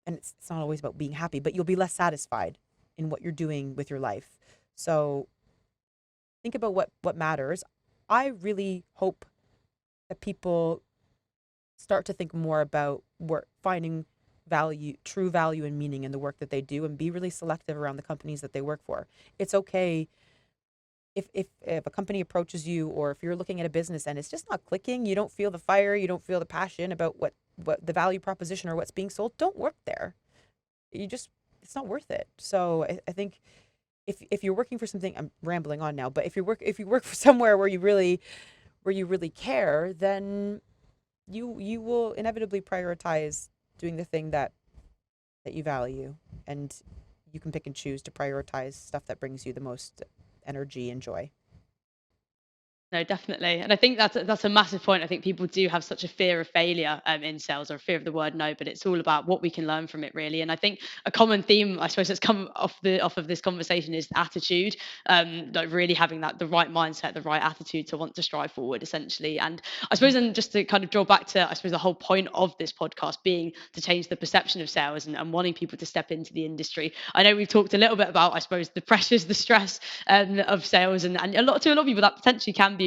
and it's not always about being happy, but you'll be less satisfied in what you're doing with your life. So think about what matters. I really hope that people start to think more about work, finding value, true value and meaning in the work that they do, and be really selective around the companies that they work for. It's okay if a company approaches you, or if you're looking at a business and it's just not clicking, you don't feel the fire, you don't feel the passion about what the value proposition or what's being sold, don't work there. It's not worth it. So I think if you're working for something, I'm rambling on now, but if you work for somewhere where you really care, then you will inevitably prioritize doing the thing that you value, and you can pick and choose to prioritize stuff that brings you the most energy and joy. No, definitely. And I think that's a massive point. I think people do have such a fear of failure in sales, or a fear of the word no, but it's all about what we can learn from it, really. And I think a common theme, I suppose, that's come off of this conversation is attitude, like really having the right mindset, the right attitude to want to strive forward, essentially. And I suppose then, just to kind of draw back to, I suppose, the whole point of this podcast being to change the perception of sales, and wanting people to step into the industry. I know we've talked a little bit about, I suppose, the pressures, the stress of sales, and a lot of people that potentially can be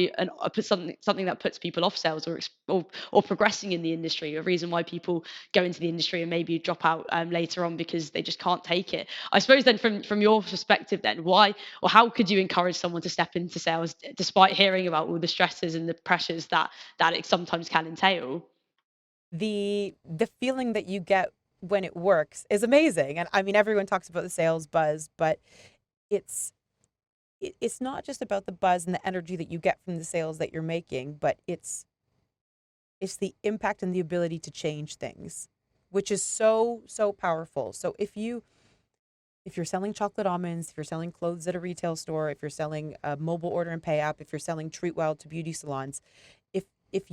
something that puts people off sales, or progressing in the industry. A reason why people go into the industry and maybe drop out later on, because they just can't take it. I suppose then, from your perspective, then why or how could you encourage someone to step into sales despite hearing about all the stresses and the pressures that it sometimes can entail? The feeling that you get when it works is amazing. And I mean, everyone talks about the sales buzz, but it's it's not just about the buzz and the energy that you get from the sales that you're making, but it's the impact and the ability to change things, which is so powerful. So if you're selling chocolate almonds, if you're selling clothes at a retail store, if you're selling a mobile order and pay app, if you're selling Treatwell to beauty salons, if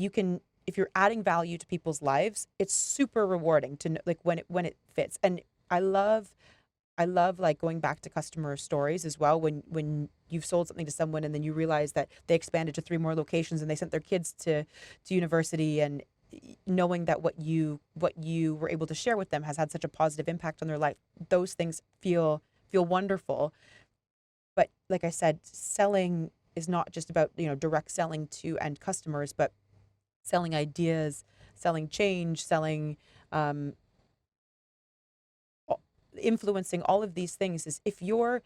you're adding value to people's lives, it's super rewarding to like when it fits. And I love like going back to customer stories as well, when you've sold something to someone and then you realize that they expanded to 3 more locations and they sent their kids to university, and knowing that what you were able to share with them has had such a positive impact on their life. Those things feel wonderful. But like I said, selling is not just about, direct selling to end customers, but selling ideas, selling change, selling influencing. All of these things is, if you're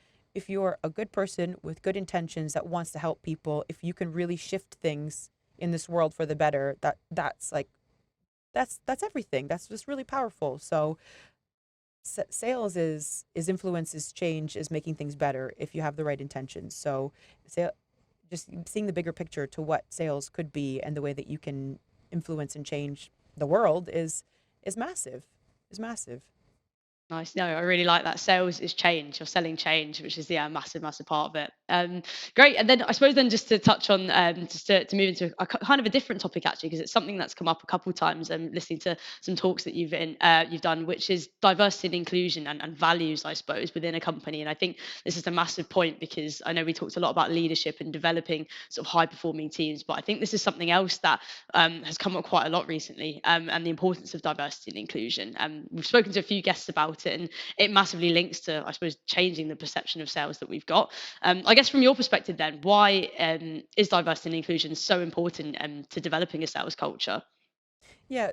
a good person with good intentions that wants to help people, if you can really shift things in this world for the better, that's everything. That's just really powerful. So sales is influence, is change, is making things better if you have the right intentions. So just seeing the bigger picture to what sales could be and the way that you can influence and change the world is massive. Is massive. Nice. No, I really like that. Sales is change. You're selling change, which is a massive, massive part of it. Great. And then I suppose then, just to touch on, just to move into kind of a different topic, actually, because it's something that's come up a couple of times. Listening to some talks that you've done, which is diversity and inclusion, and values, I suppose, within a company. And I think this is a massive point, because I know we talked a lot about leadership and developing sort of high performing teams, but I think this is something else that has come up quite a lot recently, and the importance of diversity and inclusion. We've spoken to a few guests about it, and it massively links to, I suppose, changing the perception of sales that we've got. I guess from your perspective then, why is diversity and inclusion so important to developing a sales culture? Yeah,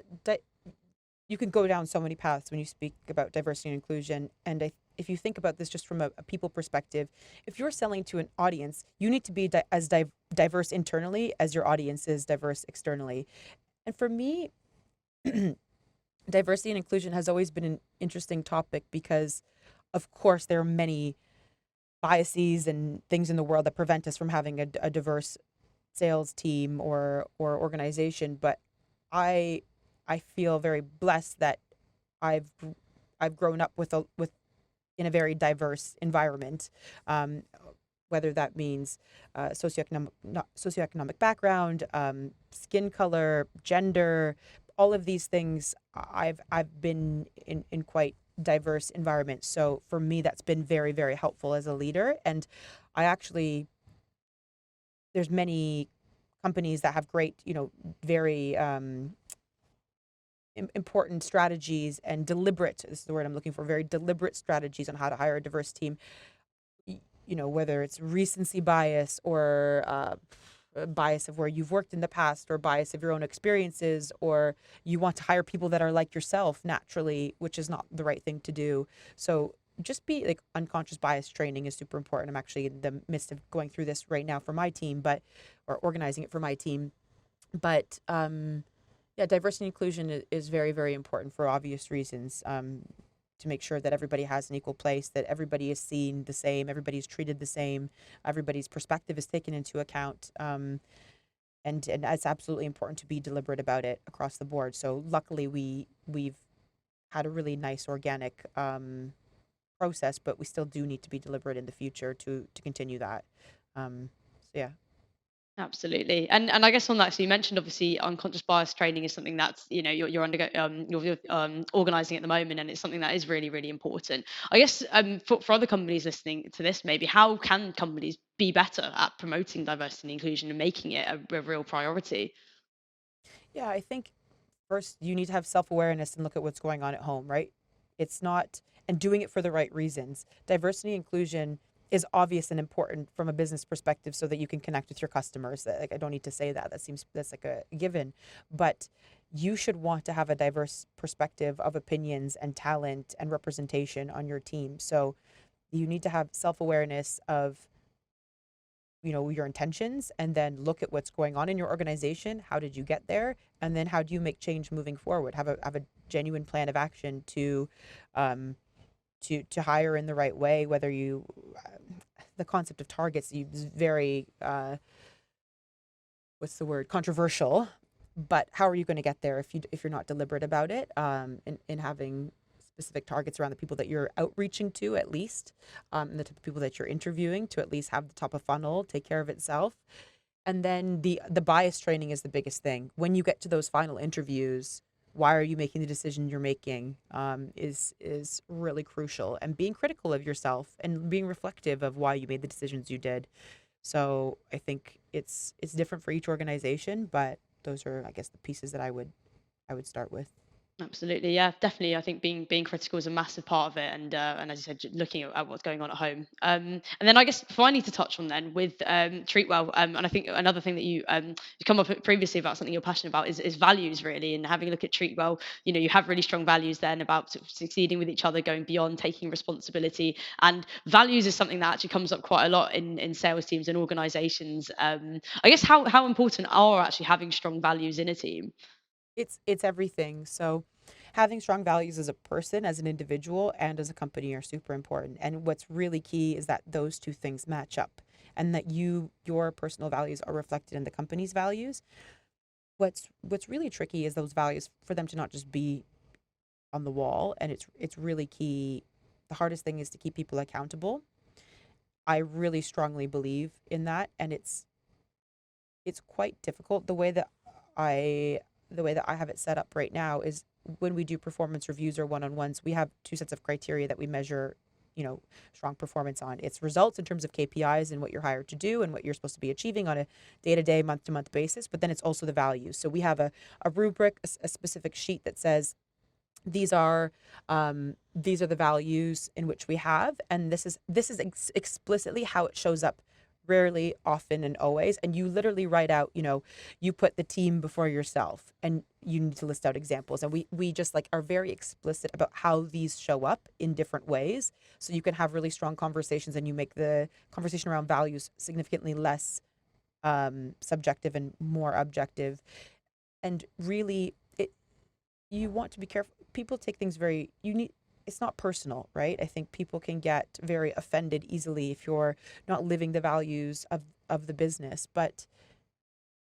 you can go down so many paths when you speak about diversity and inclusion. And if you think about this just from a people perspective, if you're selling to an audience, you need to be as diverse internally as your audience is diverse externally. And for me, Diversity and inclusion has always been an interesting topic because, of course, there are many biases and things in the world that prevent us from having a diverse sales team or organization. But I I feel very blessed that I've I've grown up with in a very diverse environment, um, whether that means socioeconomic background, skin color, gender, all of these things. I've been in quite diverse environments. So for me, that's been very, very helpful as a leader. And I actually, there's many companies that have great, very important strategies and deliberate, this is the word I'm looking for, very deliberate strategies on how to hire a diverse team. Whether it's recency bias or bias of where you've worked in the past, or bias of your own experiences, or you want to hire people that are like yourself naturally, which is not the right thing to do. So just be like, unconscious bias training is super important. I'm actually in the midst of going through this right now for my team, or organizing it for my team. But yeah, diversity and inclusion is very, very important for obvious reasons. To make sure that everybody has an equal place, that everybody is seen the same, everybody's treated the same, everybody's perspective is taken into account. And it's absolutely important to be deliberate about it across the board. So luckily, we've had a really nice organic process, but we still do need to be deliberate in the future to continue that. So yeah. Absolutely. And I guess on that, so you mentioned obviously unconscious bias training is something that's, you're organizing at the moment, and it's something that is really, really important. I guess for other companies listening to this, maybe how can companies be better at promoting diversity and inclusion and making it a real priority? Yeah, I think first you need to have self-awareness and look at what's going on at home, right? It's not, and doing it for the right reasons. Diversity and inclusion is obvious and important from a business perspective so that you can connect with your customers. Like, I don't need to say that. That's like a given. But you should want to have a diverse perspective of opinions and talent and representation on your team. So you need to have self-awareness of your intentions, and then look at what's going on in your organization. How did you get there? And then how do you make change moving forward? Have a genuine plan of action um to hire in the right way. Whether you the concept of targets is very what's the word, controversial. But how are you going to get there if you're not deliberate about it, in having specific targets around the people that you're outreaching to, at least, and the type of people that you're interviewing, to at least have the top of funnel take care of itself. And then the bias training is the biggest thing. When you get to those final interviews, why are you making the decision you're making, is really crucial. And being critical of yourself and being reflective of why you made the decisions you did. So I think it's different for each organization, but those are, I guess, the pieces that I would start with. Absolutely, yeah, definitely. I think being critical is a massive part of it, and as you said, looking at what's going on at home. And then I guess finally to touch on then with Treatwell, and I think another thing that you come up with previously about something you're passionate about is values really, and having a look at Treatwell. You have really strong values then about sort of succeeding with each other, going beyond, taking responsibility, and values is something that actually comes up quite a lot in sales teams and organisations. I guess how important are actually having strong values in a team? It's everything. So having strong values as a person, as an individual, and as a company are super important. And what's really key is that those two things match up, and that your personal values are reflected in the company's values. What's really tricky is those values, for them to not just be on the wall. And it's really key. The hardest thing is to keep people accountable. I really strongly believe in that, and it's quite difficult. The way that I have it set up right now is, when we do performance reviews or one-on-ones, we have two sets of criteria that we measure, strong performance on. It's results in terms of KPIs and what you're hired to do and what you're supposed to be achieving on a day-to-day, month-to-month basis. But then it's also the values. So we have a rubric, a specific sheet that says, these are the values in which we have, and this is explicitly how it shows up. Rarely, often, and always. And you literally write out, you put the team before yourself, and you need to list out examples. And we just like are very explicit about how these show up in different ways, so you can have really strong conversations, and you make the conversation around values significantly less subjective and more objective. And really, you want to be careful. People take things very, it's not personal, right? I think people can get very offended easily if you're not living the values of the business. But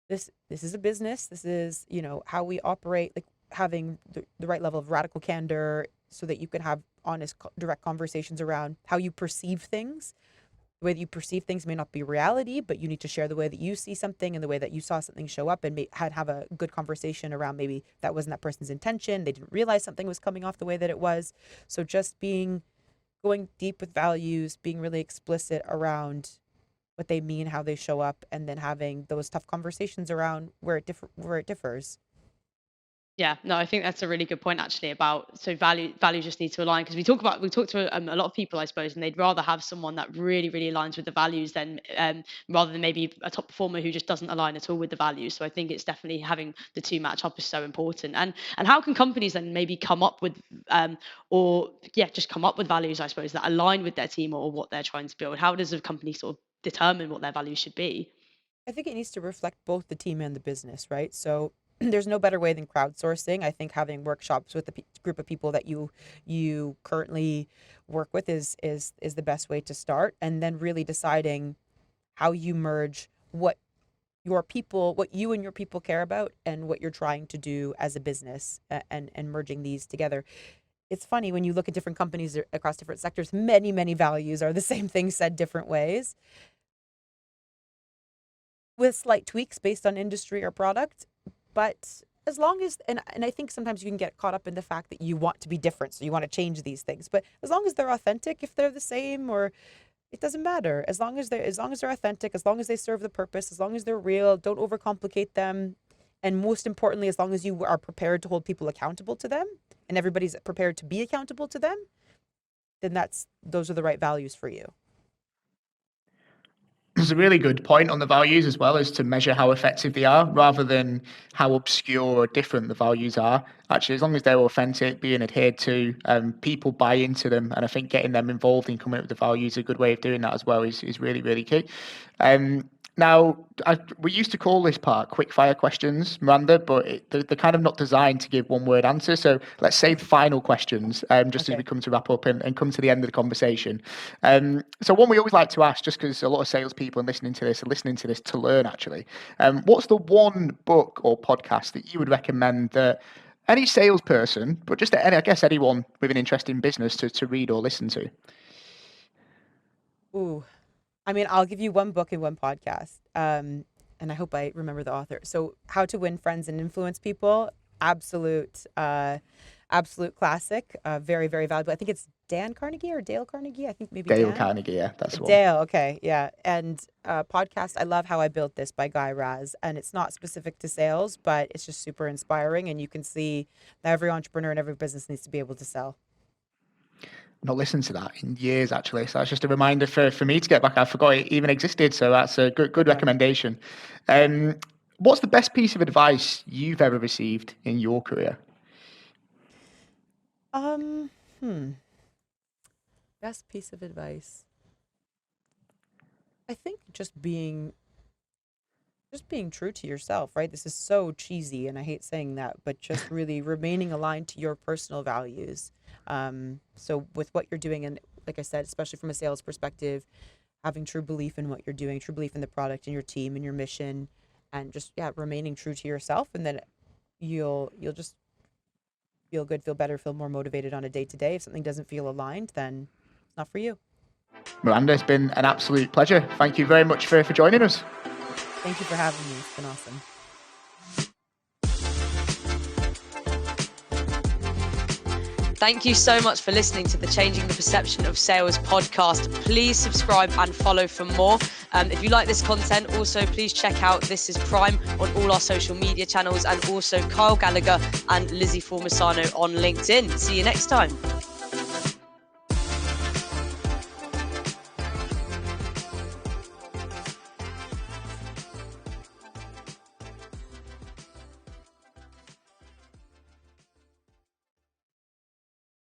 this is a business. This is, how we operate, like having the right level of radical candor so that you can have honest, direct conversations around how you perceive things. The way that you perceive things may not be reality, but you need to share the way that you see something and the way that you saw something show up, and have a good conversation around maybe that wasn't that person's intention. They didn't realize something was coming off the way that it was. So just going deep with values, being really explicit around what they mean, how they show up, and then having those tough conversations around where it differs. Yeah, no, I think that's a really good point actually about values just need to align, because we talk to a lot of people, I suppose, and they'd rather have someone that really aligns with the values than rather than maybe a top performer who just doesn't align at all with the values. So I think it's definitely having the two match up is so important. And how can companies then maybe come up with just come up with values, I suppose, that align with their team or what they're trying to build? How does a company sort of determine what their values should be? I think it needs to reflect both the team and the business, right? So there's no better way than crowdsourcing. I think having workshops with the group of people that you currently work with is the best way to start, and then really deciding how you merge what you and your people care about and what you're trying to do as a business, and merging these together. It's funny when you look at different companies across different sectors, many values are the same thing said different ways, with slight tweaks based on industry or product. But as long as, and I think sometimes you can get caught up in the fact that you want to be different, so you want to change these things. But as long as they're authentic, if they're the same, or it doesn't matter. As long as they're authentic, as long as they serve the purpose, as long as they're real, don't overcomplicate them. And most importantly, as long as you are prepared to hold people accountable to them, and everybody's prepared to be accountable to them, then those are the right values for you. There's a really good point on the values as well, as to measure how effective they are rather than how obscure or different the values are. Actually, as long as they're authentic, being adhered to, people buy into them. And I think getting them involved in coming up with the values, a good way of doing that as well, is really key. Now, we used to call this part quick fire questions, Miranda, but they're kind of not designed to give one word answer. So let's save final questions just as we come to wrap up and come to the end of the conversation. So one we always like to ask, just because a lot of salespeople are listening to this to learn actually. What's the one book or podcast that you would recommend that any salesperson, but just anyone with an interest in business to read or listen to? Ooh. I mean, I'll give you one book and one podcast, and I hope I remember the author. So, How to Win Friends and Influence People, absolute classic, very valuable. I think it's Dale Carnegie. I think maybe Dale Dan? Carnegie, yeah, that's the one. Dale, okay, yeah. And podcast, I love How I Built This by Guy Raz, and it's not specific to sales, but it's just super inspiring, and you can see that every entrepreneur and every business needs to be able to sell. Not listened to that in years, actually. So that's just a reminder for me to get back. I forgot it even existed. So that's a good recommendation. What's the best piece of advice you've ever received in your career? Best piece of advice. I think just being true to yourself, right? This is so cheesy and I hate saying that, but just really remaining aligned to your personal values. So with what you're doing, and like I said, especially from a sales perspective, having true belief in what you're doing, true belief in the product and your team and your mission, and just remaining true to yourself, and then you'll just feel good, feel better, feel more motivated on a day-to-day. If something doesn't feel aligned, then it's not for you. Miranda, it's been an absolute pleasure. Thank you very much for joining us. Thank you for having me. It's been awesome. Thank you so much for listening to the Changing the Perception of Sales podcast. Please subscribe and follow for more. If you like this content, also please check out This Is Prime on all our social media channels, and also Kyle Gallagher and Lizzie Formisano on LinkedIn. See you next time.